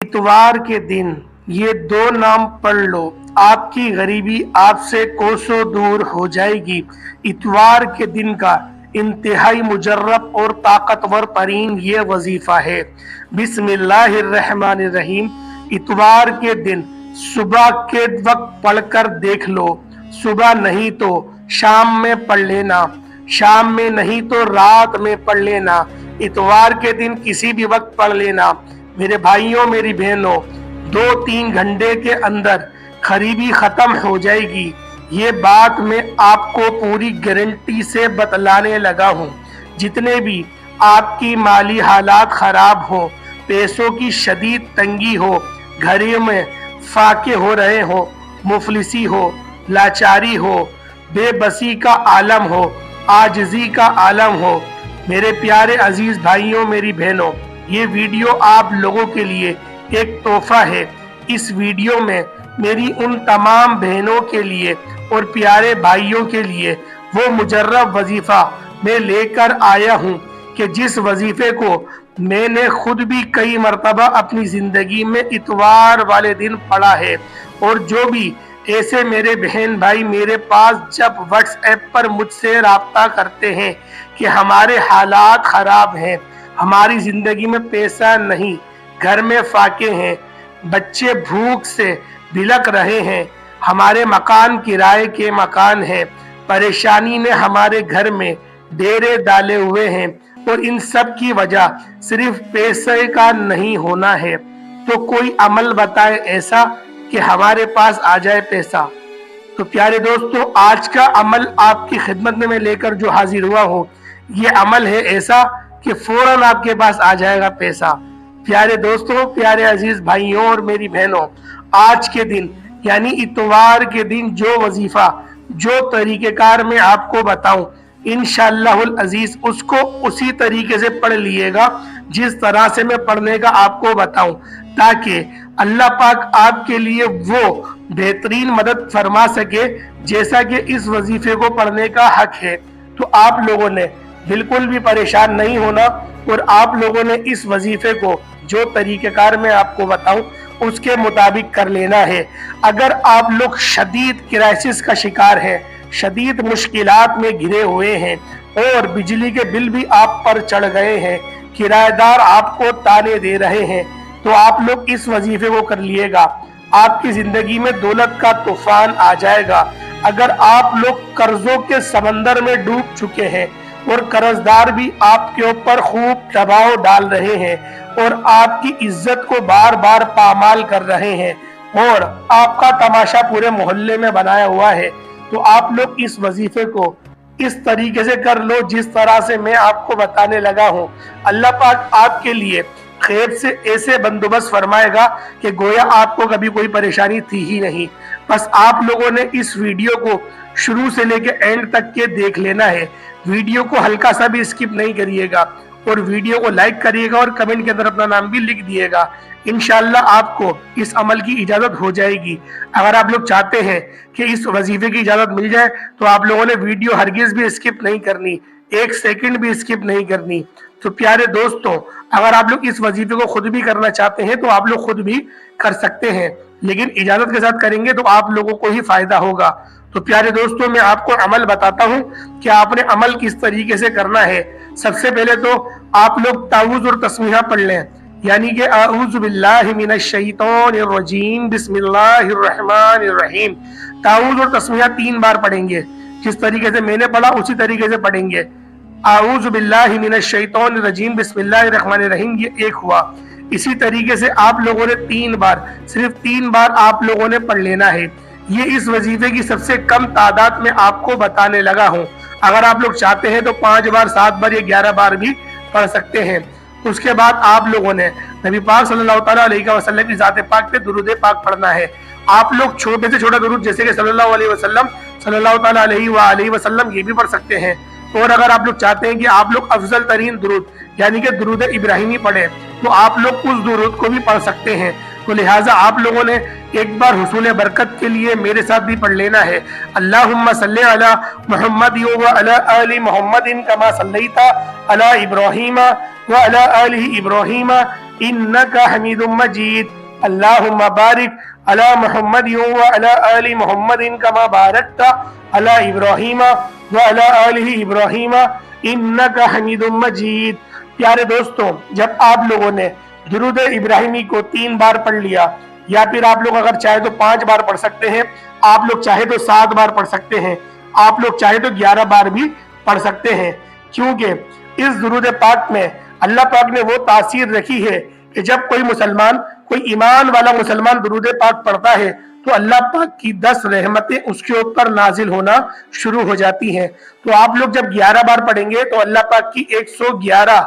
इतवार के दिन ये दो नाम पढ़ लो, आपकी गरीबी आपसे कोसों दूर हो जाएगी। इतवार के दिन का इंतहाई मुजर्रब और ताकतवर तरीन ये वजीफा है। बिस्मिल्लाहिर्रहमानिर्रहीम। इतवार के दिन सुबह के वक्त पढ़कर देख लो, सुबह नहीं तो शाम में पढ़ लेना, शाम में नहीं तो रात में पढ़ लेना। इतवार के दिन किसी भी वक्त पढ़ लेना। मेरे भाइयों मेरी बहनों, 2-3 घंटे के अंदर गरीबी खत्म हो जाएगी। ये बात मैं आपको पूरी गारंटी से बतलाने लगा हूँ। जितने भी आपकी माली हालात खराब हो, पैसों की शदीद तंगी हो, घरों में फाके हो रहे हो, मुफलिसी हो, लाचारी हो, बेबसी का आलम हो, आजिज़ी का आलम हो, मेरे प्यारे अजीज भाइयों मेरी बहनों, ये वीडियो आप लोगों के लिए एक तोहफा है। इस वीडियो में मेरी उन तमाम बहनों के लिए और प्यारे भाइयों के लिए वो मुजर्रब वजीफा मैं लेकर आया हूँ कि जिस वजीफे को मैंने खुद भी कई मरतबा अपनी ज़िंदगी में इतवार वाले दिन पढ़ा है। और जो भी ऐसे मेरे बहन भाई मेरे पास जब व्हाट्सएप पर मुझसे राब्ता करते हैं कि हमारे हालात ख़राब हैं, हमारी ज़िंदगी में पैसा नहीं, घर में फाके हैं, बच्चे भूख से बिलक रहे हैं, हमारे मकान किराए के मकान हैं, परेशानी ने हमारे घर में डेरे डाले हुए हैं और इन सब की वजह सिर्फ पैसे का नहीं होना है। तो कोई अमल बताए ऐसा कि हमारे पास आ जाए पैसा। तो प्यारे दोस्तों, आज का अमल आपकी खिदमत में मैं लेकर जो हाजिर हुआ हूँ, ये अमल है ऐसा कि फौरन आपके पास आ जाएगा पैसा। प्यारे दोस्तों, प्यारे अजीज भाइयों और मेरी बहनों, आज के दिन यानी इतवार के दिन जो वजीफा जो तरीक़ेकार मैं आपको बताऊं, इंशाअल्लाहुल अजीज उसको उसी तरीके से पढ़ लिएगा जिस तरह से मैं पढ़ने का आपको बताऊं, ताकि अल्लाह पाक आपके लिए वो बेहतरीन मदद फरमा सके जैसा कि इस वजीफे को पढ़ने का हक है। तो आप लोगों ने बिल्कुल भी परेशान नहीं होना और आप लोगों ने इस वजीफे को जो तरीक़ेकार मैं आपको बताऊं उसके मुताबिक कर लेना है। अगर आप लोग शदीद क्राइसिस का शिकार हैं, शदीद मुश्किलात में घिरे हुए हैं और बिजली के बिल भी आप पर चढ़ गए हैं, किराएदार आपको ताने दे रहे हैं, तो आप लोग इस वजीफे को कर लिएगा। आपकी जिंदगी में दौलत का तूफान आ जाएगा। अगर आप लोग कर्जों के समंदर में डूब चुके हैं और कर्जदार भी आपके ऊपर खूब दबाव डाल रहे हैं और आपकी इज्जत को बार बार पामाल कर रहे हैं और आपका तमाशा पूरे मोहल्ले में बनाया हुआ है, तो आप लोग इस वजीफे को इस तरीके से कर लो जिस तरह से मैं आपको बताने लगा हूँ। अल्लाह पाक आपके लिए खैर से ऐसे बंदोबस्त फरमाएगा कि गोया आपको कभी कोई परेशानी थी ही नहीं। बस आप लोगों ने इस वीडियो को शुरू से लेके एंड तक के देख लेना है। वीडियो को हल्का सा भी स्किप नहीं करिएगा और वीडियो को लाइक करिएगा और कमेंट के अंदर अपना नाम भी लिख दिएगा। इंशाअल्लाह आपको इस अमल की इजाज़त हो जाएगी। अगर आप लोग चाहते हैं कि इस वजीफे की इजाज़त मिल जाए तो आप लोगों ने वीडियो हरगिज़ भी स्किप नहीं करनी, 1 सेकंड भी स्किप नहीं करनी। तो प्यारे दोस्तों, अगर आप लोग इस वजीफे को खुद भी करना चाहते हैं तो आप लोग खुद भी कर सकते हैं, लेकिन इजाज़त के साथ करेंगे तो आप लोगों को ही फायदा होगा। तो प्यारे दोस्तों, मैं आपको अमल बताता हूँ कि आपने अमल किस तरीके से करना है। सबसे पहले तो आप लोग ताऊज़ और तस्मीहा पढ़ लें, यानी कि आऊज़ु बिल्लाहि मिनश शैतानिर रजीम बिस्मिल्लाहिर्रहमानिर्रहीम। ताऊज़ और तस्मीहा 3 बार पढ़ेंगे, जिस तरीके से मैंने पढ़ा उसी तरीके से पढ़ेंगे। आऊज़ु बिल्लाहि मिनश शैतानिर रजीम बिस्मिल्लाहिर्रहमानिर्रहीम, ये एक हुआ। इसी तरीके से आप लोगों ने 3 बार, सिर्फ 3 बार आप लोगों ने पढ़ लेना है। ये इस वजीफे की सबसे कम तादाद में आपको बताने लगा हूँ। अगर आप लोग चाहते हैं तो 5 बार, 7 बार या 11 बार भी पढ़ सकते हैं। उसके बाद आप लोगों ने नबी पाक सल्लल्लाहु अलैहि वसल्लम की ज़ात पाक पे दुरूद पाक पढ़ना है। आप लोग छोटे से छोटा दुरूद जैसे कि सल्लल्लाहु अलैहि वसल्लम ये भी पढ़ सकते हैं। और अगर आप लोग चाहते हैं कि आप लोग अफजल तरीन दुरूद यानी कि दुरूद इब्राहिमी पढ़े तो आप लोग उस दुरूद को भी पढ़ सकते हैं। तो लिहाजा आप लोगों ने एक बार हुसूल बरकत के लिए मेरे साथ भी पढ़ लेना है। अल्लाहुम्मा सल्ली अला मुहम्मद व अला आलि मुहम्मदिन कमा सल्लैता अला इब्राहीम वअला आलि इब्राहीम इन्नका हमीदुम मजीद। अल्लाहुम्मा बारिक अला मुहम्मद वअला आलि मुहम्मदिन कमा बारकता अला इब्राहीम वअला आलि इब्राहीम इन्नका हमीदुम मजीद। प्यारे दोस्तों, जब आप लोगों ने दुरूद इब्राहिमी को 3 बार पढ़ लिया, या फिर आप लोग अगर चाहे तो 5 बार पढ़ सकते हैं, आप लोग चाहे तो 7 बार पढ़ सकते हैं, आप लोग चाहे तो 11 बार भी पढ़ सकते हैं, क्योंकि इस दुरूद पाक में अल्लाह पाक ने वो तासीर रखी है कि जब कोई मुसलमान, कोई ईमान वाला मुसलमान दुरूद पाक पढ़ता है तो अल्लाह पाक की 10 रहमतें उसके ऊपर नाजिल होना शुरू हो जाती हैं। तो आप लोग जब 11 बार पढ़ेंगे तो अल्लाह पाक की 111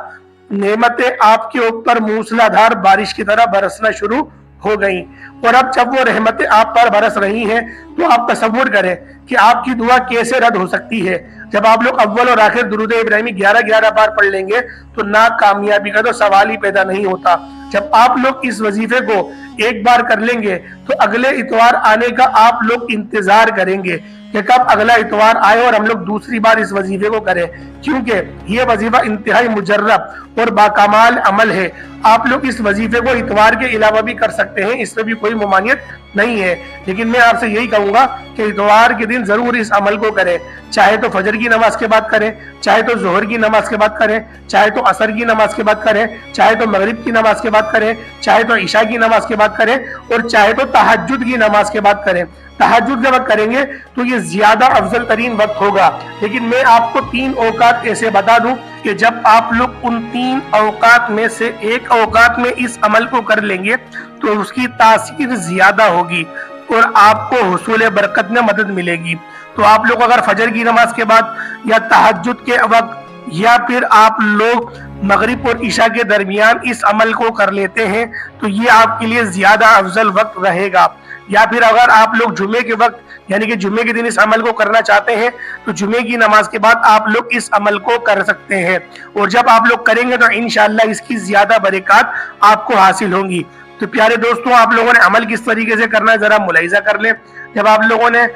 नेमतें आपके ऊपर मूसलाधार बारिश की तरह बरसना शुरू हो गई। और अब जब वो रहमतें आप पर बरस रही हैं तो आप तसव्वुर करें कि आपकी दुआ कैसे रद्द हो सकती है। जब आप लोग अव्वल और आखिर दुरूद इब्राहिमी 11-11 बार पढ़ लेंगे तो नाकामयाबी का तो सवाल ही पैदा नहीं होता। जब आप लोग इस वजीफे को 1 बार कर लेंगे तो अगले इतवार आने का आप लोग इंतजार करेंगे कि कब अगला इतवार आए और हम लोग दूसरी बार इस वजीफे को करें, क्योंकि ये वजीफा इंतहाई मुजर्रब और बाकमाल अमल है। आप लोग इस वजीफे को इतवार के अलावा भी कर सकते हैं, इसमें भी कोई ममानियत नहीं है, लेकिन मैं आपसे यही कहूंगा कि इतवार के दिन जरूर इस अमल को करें। चाहे तो फजर की नमाज के बाद करें, चाहे तो जोहर की नमाज के बाद करें, चाहे तो असर की नमाज के बाद करें, चाहे तो मगरिब की नमाज के बाद करें, चाहे तो इशा की नमाज के बाद करें, और चाहे तो तहज्जुद की नमाज के बाद करें। तहज्जुद के वक्त करेंगे तो ये ज्यादा अफजल तरीन वक्त होगा। लेकिन मैं आपको 3 औकात ऐसे बता दूं कि जब आप लोग उन 3 औकात में से एक औकात में इस अमल को कर लेंगे तो उसकी तासीर ज्यादा होगी और आपको हुसूल बरकत में मदद मिलेगी। तो आप लोग अगर फजर की नमाज के बाद या तहज्जुद के वक्त या फिर आप लोग मगरिब और इशा के दरमियान इस अमल को कर लेते हैं तो ये आपके लिए ज्यादा अफजल वक्त रहेगा। या फिर अगर आप लोग जुमे के वक्त यानी कि जुमे के दिन इस अमल को करना चाहते हैं तो जुमे की नमाज के बाद आप लोग इस अमल को कर सकते हैं, और जब आप लोग करेंगे तो इंशाअल्लाह इसकी ज्यादा बरकत आपको हासिल होंगी। तो प्यारे दोस्तों, आप लोगों ने अमल किस तरीके से करना है जरा मुलाहिजा कर लें। जब आप लोगों ने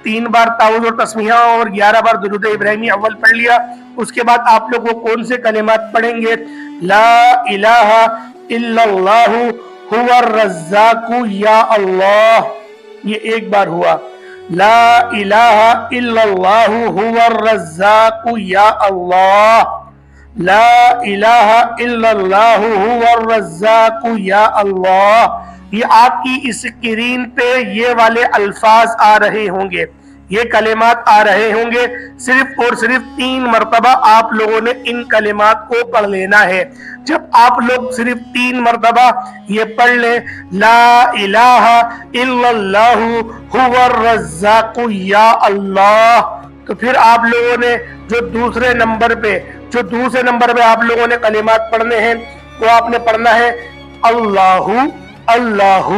3 बार ताऊज़ और तस्मीहा और 11 बार दुरूद इब्राहिमी अव्वल पढ़ लिया, उसके बाद आप लोग वो कौन से कलिमात पढ़ेंगे? ला इलाहा इल्लल्लाहु हुवर रज़्ज़ाक़ु या अल्लाह, ये 1 बार हुआ। ला इलाहा इल्लल्लाहु हुवर रज़्ज़ाक़ु या अल्लाह, ला इलाहा इल्लल्लाहु हुवर रज़्ज़ाक़ु या अल्लाह। ये आपकी स्क्रीन पे ये वाले अल्फाज आ रहे होंगे, ये कलिमात आ रहे होंगे। सिर्फ और सिर्फ 3 मरतबा आप लोगों ने इन कलिमात को पढ़ लेना है। जब आप लोग सिर्फ 3 मरतबा ये पढ़ ले, ला इलाहा इल्लल्लाहु हुवर रज़्ज़ाक़ु या अल्लाह, तो फिर आप लोगों ने जो दूसरे नंबर पे आप लोगों ने कलिमात पढ़ने हैं वो आपने पढ़ना है अल्लाहु अल्लाहु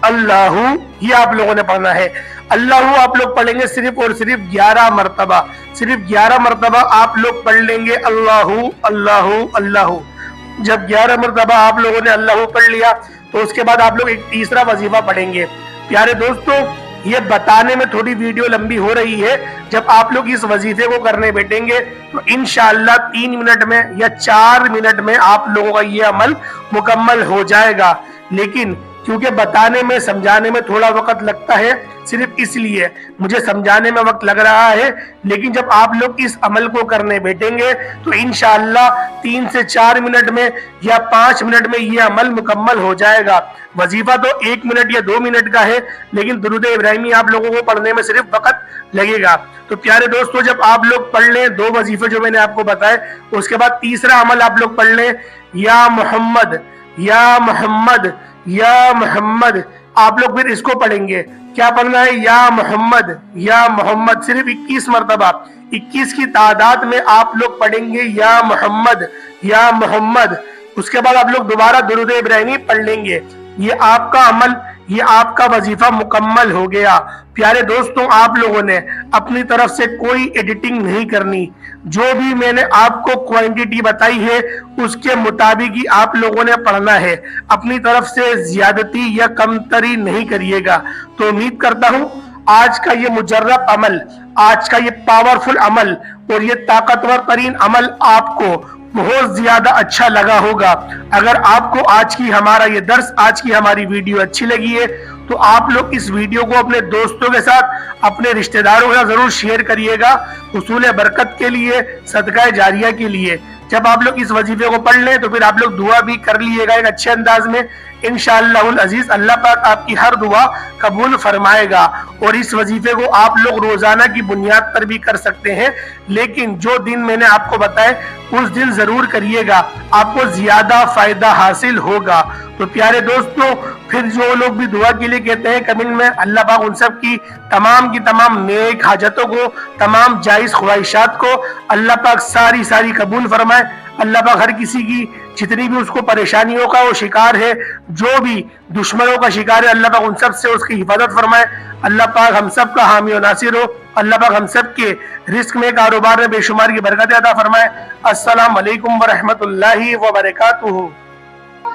अल्लाहु, ये आप लोगों ने पढ़ना है। अल्लाहु आप लोग पढ़ेंगे सिर्फ और सिर्फ 11 मरतबा, सिर्फ 11 मरतबा आप लोग पढ़ लेंगे अल्लाहु अल्लाहु अल्लाहु। जब 11 मरतबा आप लोगों ने अल्लाहु पढ़ लिया तो उसके बाद आप लोग एक तीसरा वजीफा पढ़ेंगे। प्यारे दोस्तों, ये बताने में थोड़ी वीडियो लंबी हो रही है। जब आप लोग इस वजीफे को करने बैठेंगे तो इंशाअल्लाह 3 मिनट में या 4 मिनट में आप लोगों का ये अमल मुकम्मल हो जाएगा। लेकिन क्योंकि बताने में समझाने में थोड़ा वक्त लगता है, सिर्फ इसलिए मुझे समझाने में वक्त लग रहा है, लेकिन जब आप लोग इस अमल को करने बैठेंगे तो इंशाअल्लाह 3 से 4 मिनट में या 5 मिनट में ये अमल मुकम्मल हो जाएगा। वजीफा तो 1 मिनट या 2 मिनट का है, लेकिन दुरूद इब्राहिमी आप लोगों को पढ़ने में सिर्फ वक्त लगेगा। तो प्यारे दोस्तों, जब आप लोग पढ़ लें 2 वजीफे जो मैंने आपको बताए, उसके बाद तीसरा अमल आप लोग पढ़ लें या मोहम्मद या मोहम्मद या मोहम्मद। आप लोग फिर इसको पढ़ेंगे, क्या पढ़ना है? या मोहम्मद सिर्फ 21 मरतबा, 21 की तादाद में आप लोग पढ़ेंगे या मोहम्मद। उसके बाद आप लोग दोबारा दुरूद इब्राहिमी पढ़ लेंगे। ये आपका अमल, ये आपका वजीफा मुकम्मल हो गया। प्यारे दोस्तों, आप लोगों ने अपनी तरफ से कोई एडिटिंग नहीं करनी, जो भी मैंने आपको क्वांटिटी बताई है उसके मुताबिक ही आप लोगों ने पढ़ना है। अपनी तरफ से ज्यादती या कमतरी नहीं करिएगा। तो उम्मीद करता हूं आज का ये मुजर्रब अमल, आज का ये पावरफुल अमल और ये ताकतवर तरीन अमल आपको بہت زیادہ اچھا لگا ہوگا۔ اگر آپ کو آج کی ہمارا یہ درس، آج کی ہماری ویڈیو اچھی لگی ہے تو آپ لوگ اس ویڈیو کو اپنے دوستوں کے ساتھ، اپنے رشتہ داروں کے ساتھ ضرور شیئر کریے گا، حصول برکت کے لیے، صدقہ جاریہ کے لیے۔ جب آپ لوگ اس وظیفے کو پڑھ لیں تو پھر آپ لوگ دعا بھی کر لیے گا ایک اچھے انداز میں۔ انشاءاللہ العزیز اللہ پاک آپ کی ہر دعا قبول فرمائے گا، اور اس وظیفے کو آپ لوگ روزانہ کی بنیاد پر بھی کر سکتے ہیں، لیکن جو دن میں نے آپ کو بتائے اس دن ضرور کریے گا، آپ کو زیادہ فائدہ حاصل ہوگا۔ تو پیارے دوستوں، پھر جو لوگ بھی دعا کے لیے کہتے ہیں کمنٹ میں، اللہ پاک ان سب کی تمام نیک حاجتوں کو، تمام جائز خواہشات کو اللہ پاک ساری قبول فرمائے۔ اللہ پاک ہر کسی کی جتنی بھی اس کو پریشانیوں کا وہ شکار ہے، جو بھی دشمنوں کا شکار ہے، اللہ پاک ان سب سے اس کی حفاظت فرمائے۔ اللہ پاک ہم سب کا حامی و ناصر ہو۔ اللہ پاک ہم سب کے رزق میں، کاروبار میں بے شمار کی برکت عطا فرمائے۔ السلام علیکم ورحمۃ اللہ وبرکاتہ۔